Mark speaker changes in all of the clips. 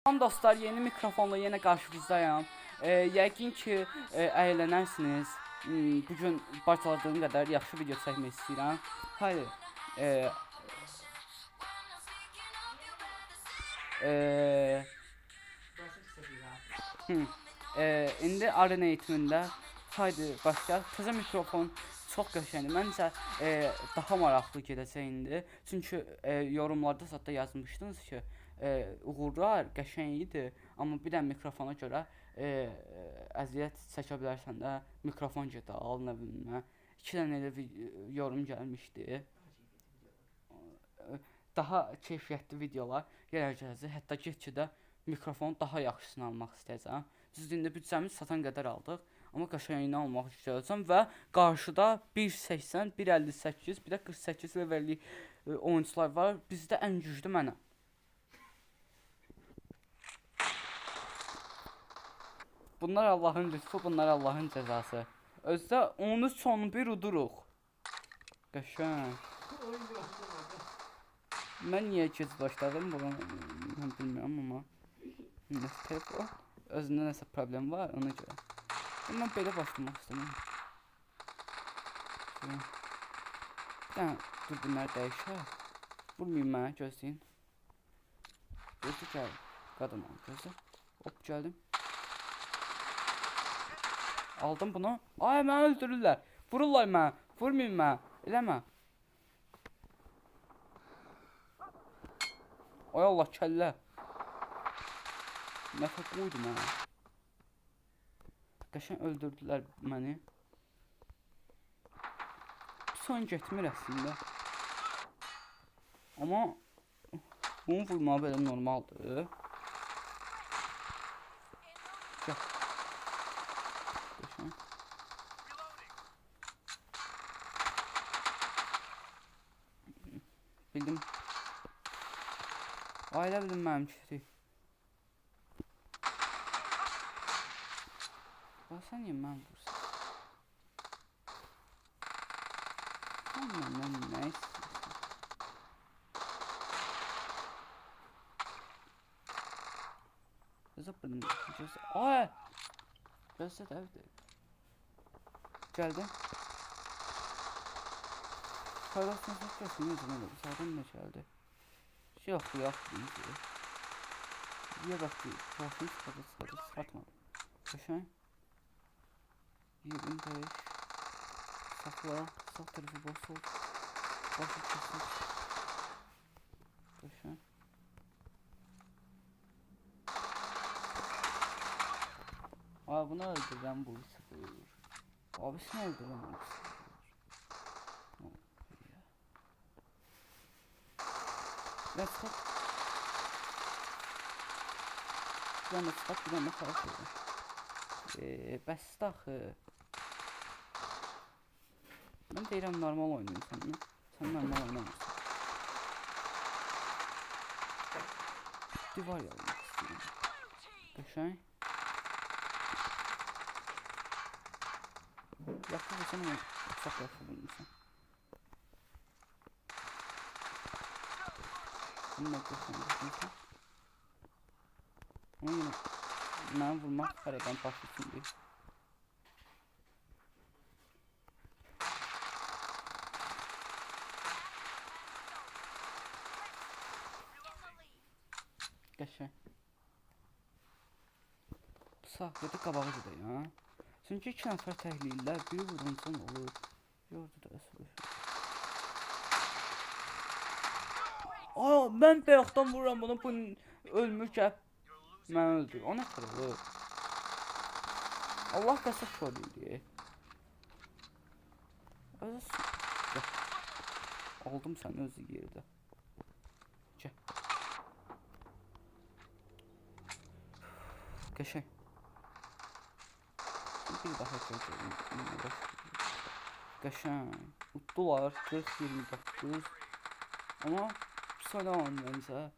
Speaker 1: Salam dostlar, yeni mikrofonla yine karşınızdayım. Yəqin ki, əylənərsiniz. Bugün bacaladığım qədər yaxşı video çəkmək istəyirəm. Haydi. E, e, indi arena eğitimində haydi başlayaq. Təzə mikrofon çox qəşəngdir. Məncə daha maraqlı gedəcək indi. Çünki yorumlarda zaten yazmışdınız ki, uğurlar qəşəng idi, amma bir də mikrofona görə əziyyət çəkə bilərsən də mikrofon gedə al nə bilim nə. 2 dənə elə yorum gəlmişdi. Daha keyfiyyətli videolar gələcək. Hətta get-gedə mikrofonu daha yaxşısını almaq istəyəcəm. Düzdür, büdcəmiz satan qədər aldıq. Amma qəşəngini almaq istəyəcəm və qarşıda 1.80, 1.58, bir də 48 levelli oyuncular var. Bizdə ən güclü mənəm. Bunlar Allahın lütfu, bunlar Allahın cəzası. Özdə 13-11 uduruq. Qəşəng. Mən niyə gec başladım bunu bilmirəm amma nəsə telefon özündə nəsə problem var ona görə. Mən belə başlamaq istəmirəm. Bir dənə dürbünləri dəyişək. Vurmayayım mənə, gözləyin. Gözlə gəl, qadın ol, gözlə. Hop, gəldim. Aldım bunu. Ay, mənə öldürürlər. Vururlar mənə, vurmayayım mənə, eləmə. Ay Allah, kəllə. Nəfə qoydu mənə. Qəşəng öldürdülər məni. Son getmir əslində. Amma bunu vurmağı belə normaldır. Gəl. Qəşəng. Bildim. Ailə bildim mənimkisi. Sən niyə mən vursan? Sən məndən nə istəyirsən? Gözə bildim. Ay! Gözə dəvdir. Gəldim. Karasını satıyorsun yüzüne de. Sağdan ne geldi? Yok değil. Niye bak bir tuhafını sıkadı satmadım. Kaşan. 25. Sakla. Sağ tarafı basıl. Basıl kesin. Kaşan. Aa bunu öldüren bu sıfır. Abisini öldüren bu sıfır. Let's go. Bir anda çıkart, bir anda savaş oldu. Bəs axı. Mən deyirəm normal oynayın səninlə. Sən normal oynamırsan. Divar yalamaq istəyirəm. Qəşəng. Yaxşı vursan ama çox yaxşı vurmuşsan. Bunu da qəşəng. Ama yine mən vurmaq karadan başlasın deyil. Qəşəng. Sağ ya da qabağa gedək ha. Çünki 2 nəfər təhlillər, biri vuruncan olur. Yordu da əsr. Aa, mən bayaqdan vururam bunu, bu ölmür ki. Mən öldür. O nə qırılır? Allah qəsəb şöyleydi. Aldım sən özü yerdə. Gəl. Qəşəng. Bir daha gələcək. Qəşəng. Utdular 40-29. Amma sonra oynayınca.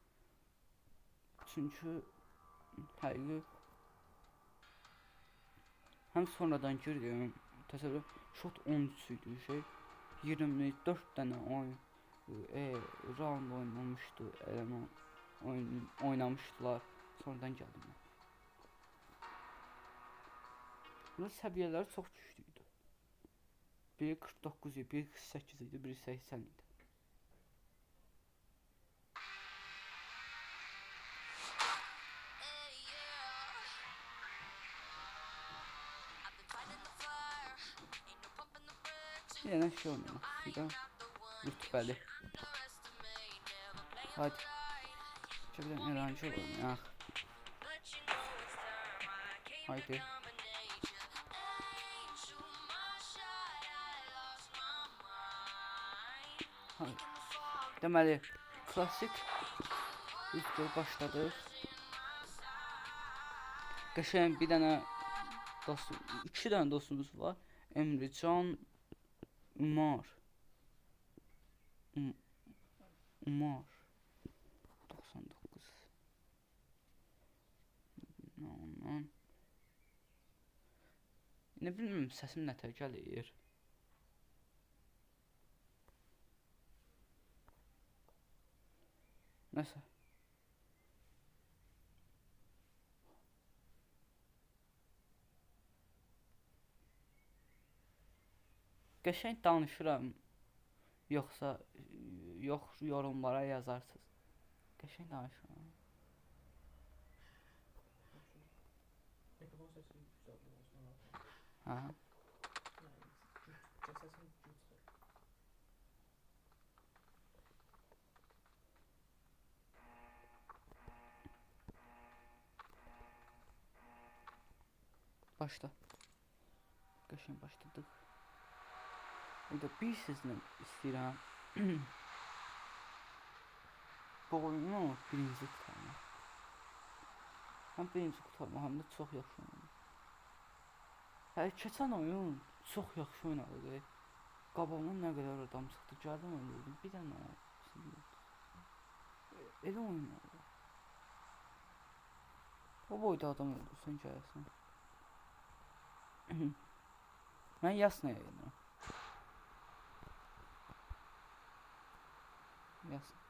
Speaker 1: Çünki həqiqi həm sonradan girdim. Təsəvvür shot 13 idi şey. 24 dənə round oynamışdı. Oynamışdılar. Sonradan gəldim mən. Bunun səviyyələri çox güclü idi. Biri 49 idi, biri 48 idi, biri 80 idi. Yine şey oynamak istiyorum. Rütbeli. Hadi. Çabuk eğlence oynayak. Haydi. Haydi. Deməli, klasik rütbel başladı. Qəşəng bir dənə dostum, 2 dənə dostumuz var. Emrecan, Umar. Umar 99. Ondan. Ne bilmem səsim nətər gəlir. Nəsə. Qəşəng danışıram. Yoxsa yox yorumlara yazarsınız. Qəşəng danışıram. Ha. Başla. Qəşəng başladıq. Burada bir sizlə istəyirəm. Bu oyunu birinci qutarmaq. Həm birinci qutarmaq, həm də çox yaxşı oynadım. Hələ keçən oyun çox yaxşı oynadı. Qabağıma nə qədər adam çıxdı, gəldim öldürdüm. Bir dənə elə oynadı. O boyda adam öldürsən gəlsin. Mən Yasnaya yedim. Yasna.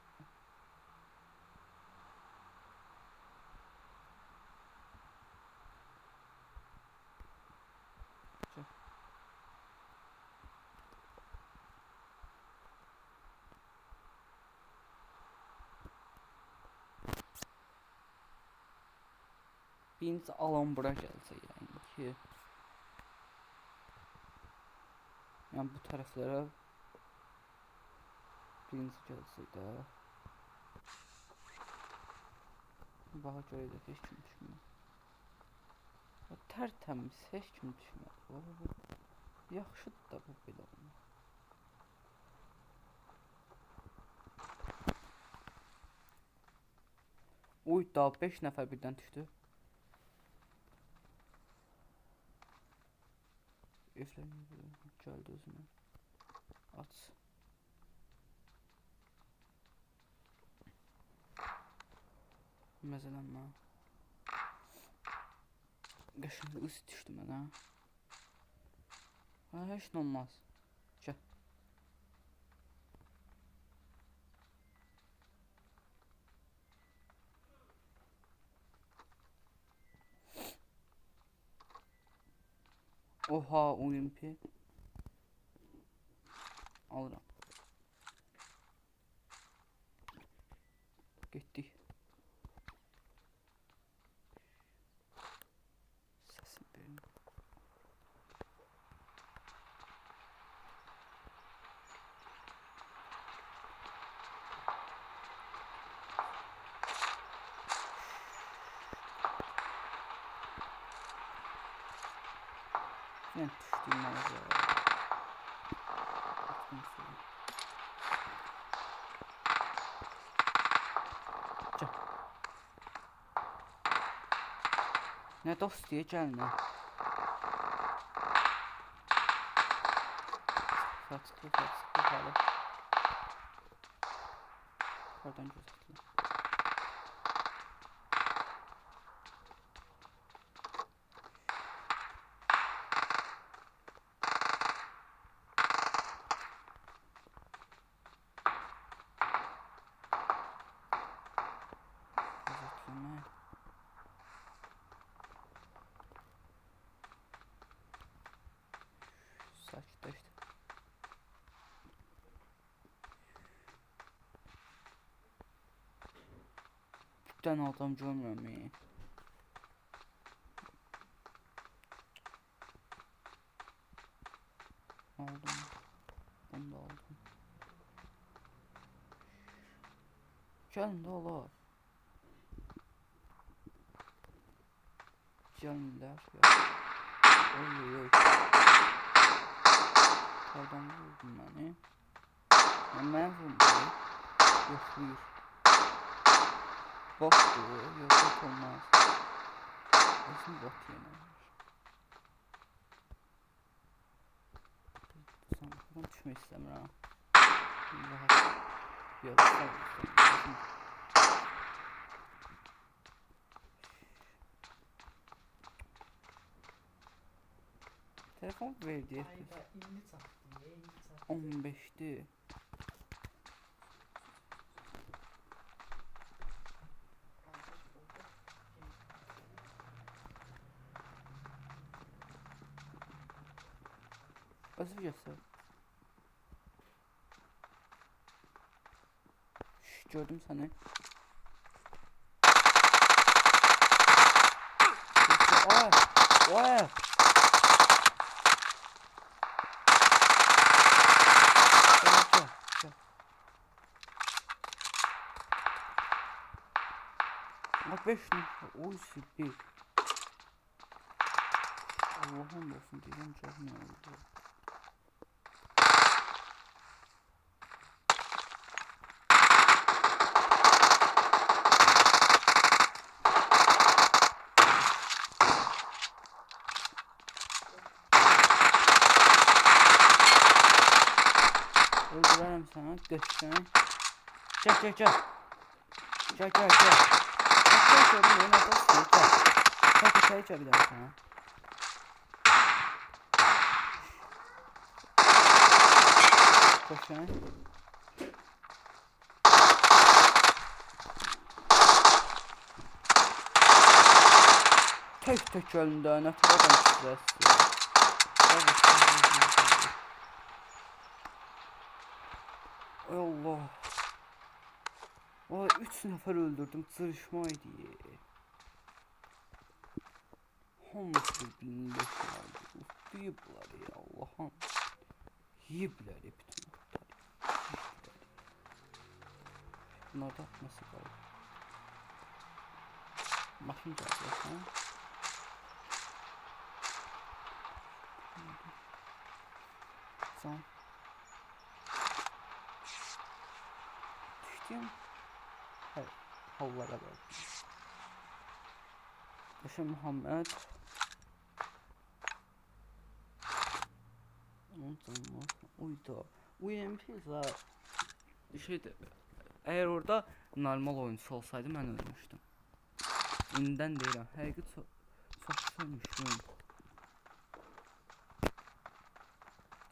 Speaker 1: Birinci alan bura gəlsə yəni ki. Yəni bu tərəflərə birinci gəlsə də. Baxa görək heç kim düşmür. Tərtəmiz heç kim düşmür. Yaxşıdır da bu belə olmaz. Uy daha 5 nəfər birdən düşdü. Evlənmə gəldi özünə. Aç. Məzələnmə. Qəşəng ıs düşdü mənə. Heç nə olmaz. Gəl. Oha Olimpi. Alıram. Getdik. Səsim verin. Yani düştüğüm ağzı. Ne dost diye gelme. Kaçtı hala. Oradan gözüküyor. Gözüküyor. sakitləşdi. Bir dənə adam görmürəm. Aldım. Bunu da aldım. Gəlin də olar. Gəlirlər. Oy. Oradan vurdum beni. Mən vurdum. Yox, buyur. Botdur. Yox, bot olmaz. Özüm bot yenə. Buradan düşmək istəmirəm. Rahat. Yox, istəmirəm. Telefon verdi. 15'ti. Özür göster. Gördüm seni. Oy. Bak 5 numara. Oy süper. Allah'ım olsun diyeceğim, çok ne oldu? Öldürürüm sana, göstereyim. Gel. Gel. Benim adası gel. Gel bir daha sana. Koşun. Tek önünde ne kadar stresi. Allah. Vay 3 nefer öldürdüm, zırışmaydı. Hamısı birbirini leşin aldı. Yiyiblər ya Allah'ım. Yiyiblər bütün otları. Bunlarda nasıl qaldı? Maşın gəldi. Can. Düşdüm. Hayır, havlara bak. Yaşa Muhammed. Uydu. UMP şeydi. Eğer orada normal oyuncu olsaydı mən ölmüşdüm. İnden deyirəm. Həqiqi çox sevmişdim.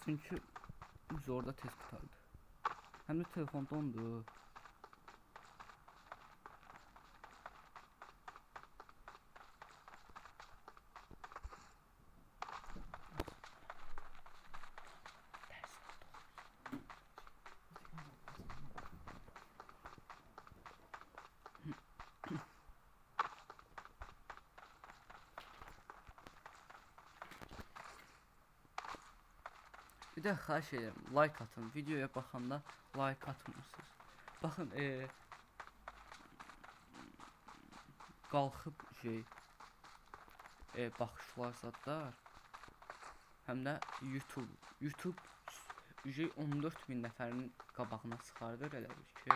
Speaker 1: Çünkü biz orada tez qutardı. Hem de telefonda ondu. Bir de xahiş edirəm, like atın. Videoya baxanda like atmırsınız. Baxın, qalxıb baxışlar zadlar. Həm də YouTube 14.000 nəfərin qabağına çıxardır elə bir ki.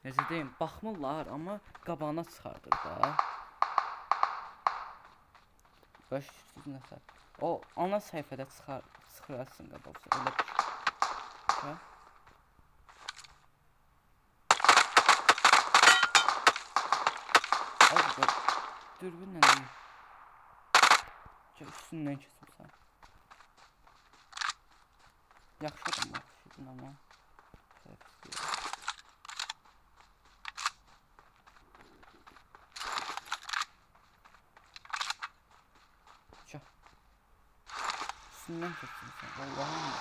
Speaker 1: Necə deyim, baxmırlar, amma qabağına çıxardır da. 500 nəfər. O ana səhifədə çıxarsın qabaqsa elə bir şey. Abi dürbünlə deyim. Üstündən keçirsən. Yaxşı adam yaxşıydın amma. üstündən keçirsən. Allahım.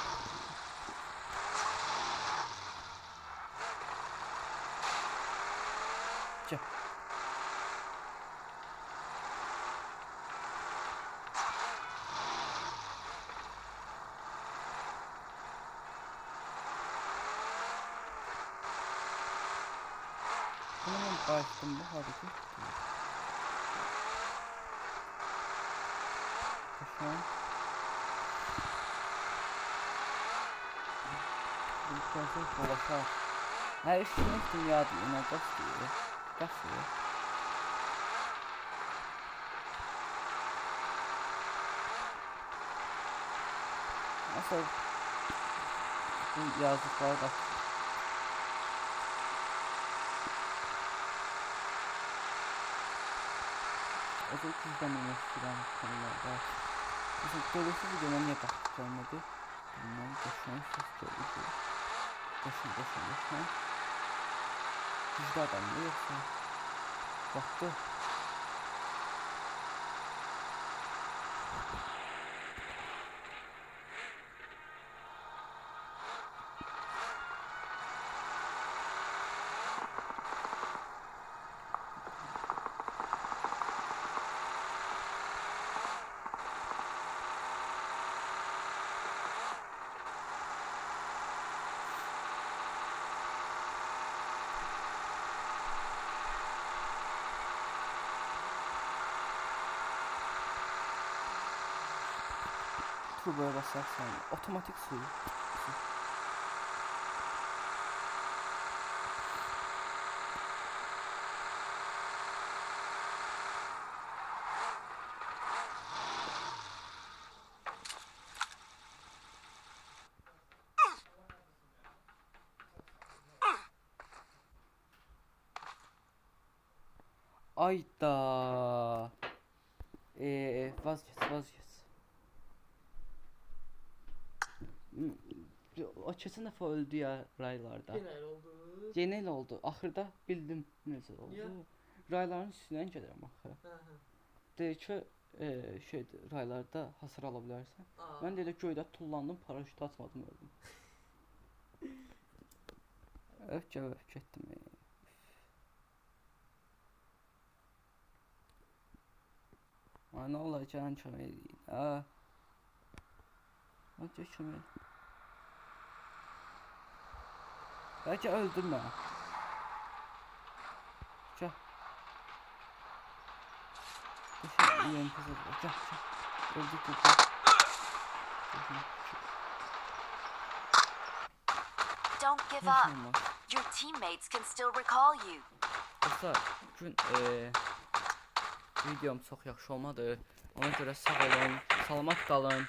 Speaker 1: Gel. Hemen başladım bu hareket. Şu an bu konser dolaşar. Her şeyin dünyada inanılmaz diyor. Kasıyor. Nasıl bu yazdıkları da özel izlememek isteyen konularda mesela böylesi videoya niye bakıp gelmedi bilmem geçen ses görüldü geçen güçlü adam mı yoksa baktı turboya basarsan otomatik suyu ayda vazgeç o kesin defa öldü ya raylarda. Genel oldu. Ahırda bildim necə oldu.
Speaker 2: Ya.
Speaker 1: Rayların üstündən gedirəm axı. Deyir ki, raylarda hasar ala bilərsən. Mən də elə göydə tullandım, paraşüt atmadım, öldüm. Öf getdim. Ay, nə olacaq, kömək eləyin. Hadi kömək eləyin. Belki öldürme. Gel. İyi kızım. Gel. Öldük.
Speaker 3: Don't give up. Your teammates can still recall you.
Speaker 1: Dostlar, bugün videom çox yaxşı olmadı. Ona görə sağ olun, salamat qalın.